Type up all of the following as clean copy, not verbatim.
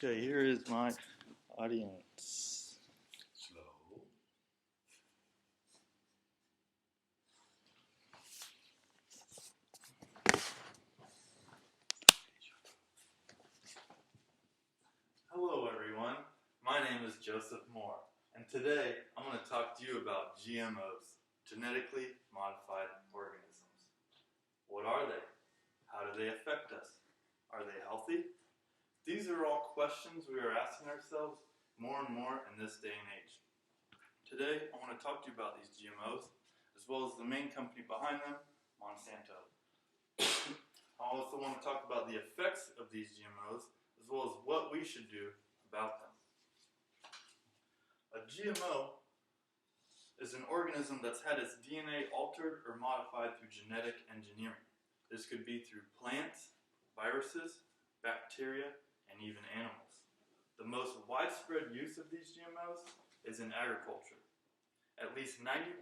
Okay, here is my audience. Slow. Hello everyone, my name is Joseph Moore, and today I'm going to talk to you about GMOs, genetically modified organisms. What are they? How do they affect us? Are they healthy? These are all questions we are asking ourselves more and more in this day and age. Today I want to talk to you about these GMOs, as well as the main company behind them, Monsanto. I also want to talk about the effects of these GMOs, as well as what we should do about them. A GMO is an organism that's had its DNA altered or modified through genetic engineering. This could be through plants, viruses, bacteria, and even animals. The most widespread use of these GMOs is in agriculture. At least 90%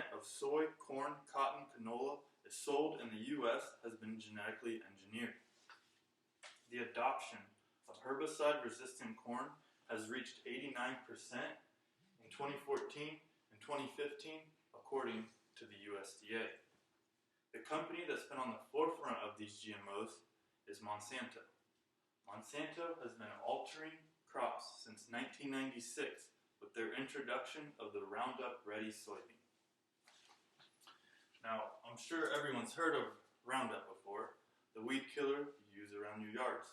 of soy, corn, cotton, canola is sold in the U.S. has been genetically engineered. The adoption of herbicide-resistant corn has reached 89% in 2014 and 2015, according to the USDA. The company that's been on the forefront of these GMOs is Monsanto. Monsanto has been altering crops since 1996 with their introduction of the Roundup Ready soybean. Now, I'm sure everyone's heard of Roundup before, the weed killer you use around your yards.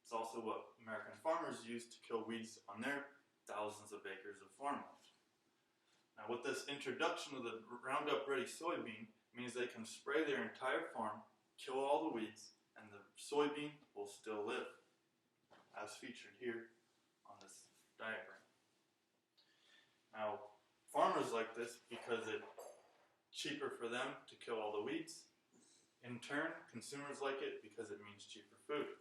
It's also what American farmers use to kill weeds on their thousands of acres of farmland. Now, with this introduction of the Roundup Ready soybean, means they can spray their entire farm, kill all the weeds, and the soybean will still live, as featured here on this diagram. Now, farmers like this because it's cheaper for them to kill all the weeds. In turn, consumers like it because it means cheaper food.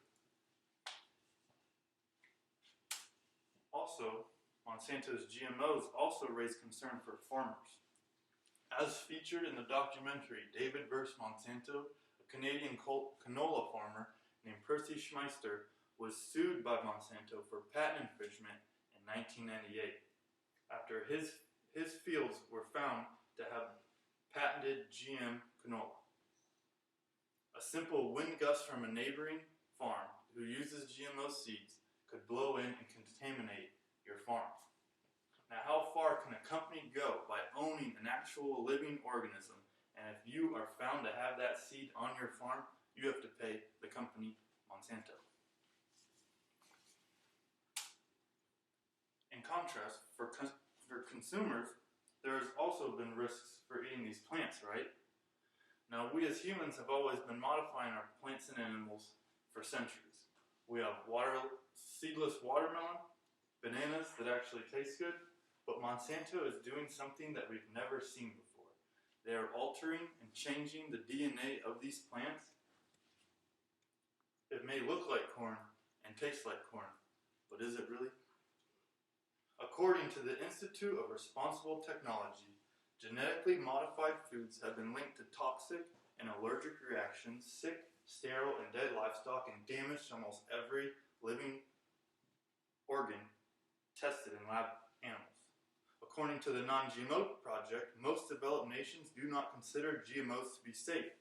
Also, Monsanto's GMOs also raise concern for farmers. As featured in the documentary David vs. Monsanto, a Canadian canola farmer named Percy Schmeister was sued by Monsanto for patent infringement in 1998 after his fields were found to have patented GM canola. A simple wind gust from a neighboring farm who uses GMO seeds could blow in and contaminate your farm. Now, how far can a company go by owning an actual living organism, and if you are found to have that seed on your farm, you have to pay the company Monsanto. In contrast, for consumers, there has also been risks for eating these plants, right? Now, we as humans have always been modifying our plants and animals for centuries. We have seedless watermelon, bananas that actually taste good, but Monsanto is doing something that we've never seen before. They are altering and changing the DNA of these plants. It may look like corn and taste like corn, but is it really? According to the Institute of Responsible Technology, genetically modified foods have been linked to toxic and allergic reactions, sick, sterile, and dead livestock, and damaged almost every living organ tested in lab animals. According to the Non-GMO Project, most developed nations do not consider GMOs to be safe.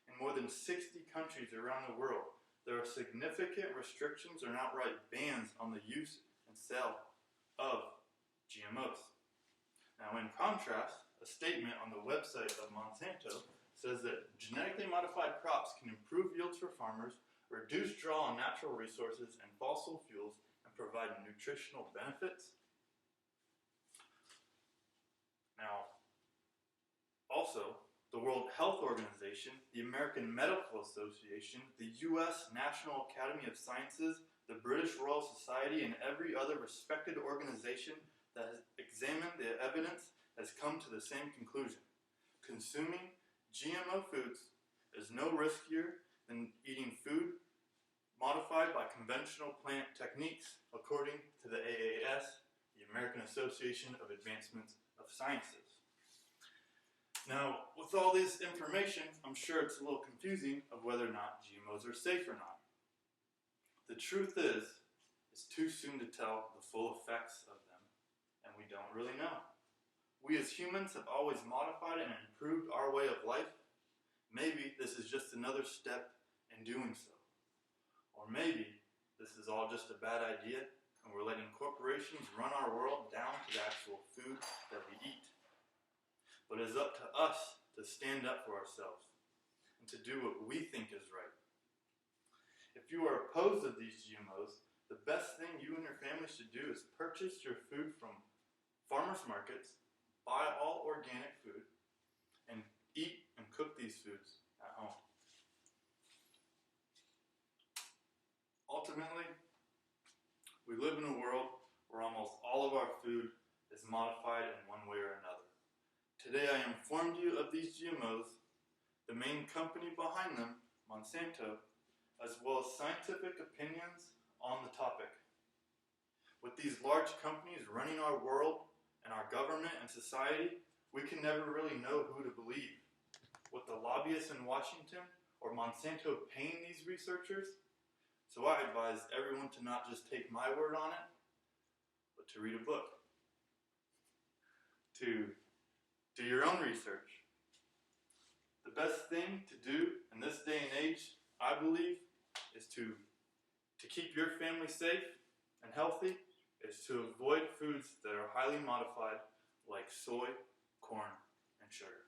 In more than 60 countries around the world, there are significant restrictions or outright bans on the use and sale of GMOs. Now, in contrast, a statement on the website of Monsanto says that genetically modified crops can improve yields for farmers, reduce draw on natural resources and fossil fuels, and provide nutritional benefits. Now, also, the World Health Organization, the American Medical Association, the U.S. National Academy of Sciences, the British Royal Society, and every other respected organization that has examined the evidence has come to the same conclusion. Consuming GMO foods is no riskier than eating food modified by conventional plant techniques, according to the AAS, the American Association of Advancement of Sciences. Now, with all this information, I'm sure it's a little confusing of whether or not GMOs are safe or not. The truth is It's too soon to tell the full effects of them, and we don't really know. We as humans have always modified and improved our way of life. Maybe this is just another step in doing so. Or maybe this is all just a bad idea and we're letting corporations run our world down to the actual food that we eat. But it is up to us to stand up for ourselves and to do what we think is right. If you are opposed to these GMOs, the best thing you and your family should do is purchase your food from farmers markets, buy all organic food, and eat and cook these foods at home. Ultimately, we live in a world where almost all of our food is modified in one way or another. Today I informed you of these GMOs, the main company behind them, Monsanto, as well as scientific opinions on the topic. With these large companies running our world and our government and society, we can never really know who to believe. With the lobbyists in Washington or Monsanto paying these researchers? So I advise everyone to not just take my word on it, but to read a book. To do your own research. The best thing to do in this day and age, I believe, is to keep your family safe and healthy, is to avoid foods that are highly modified like soy, corn, and sugar.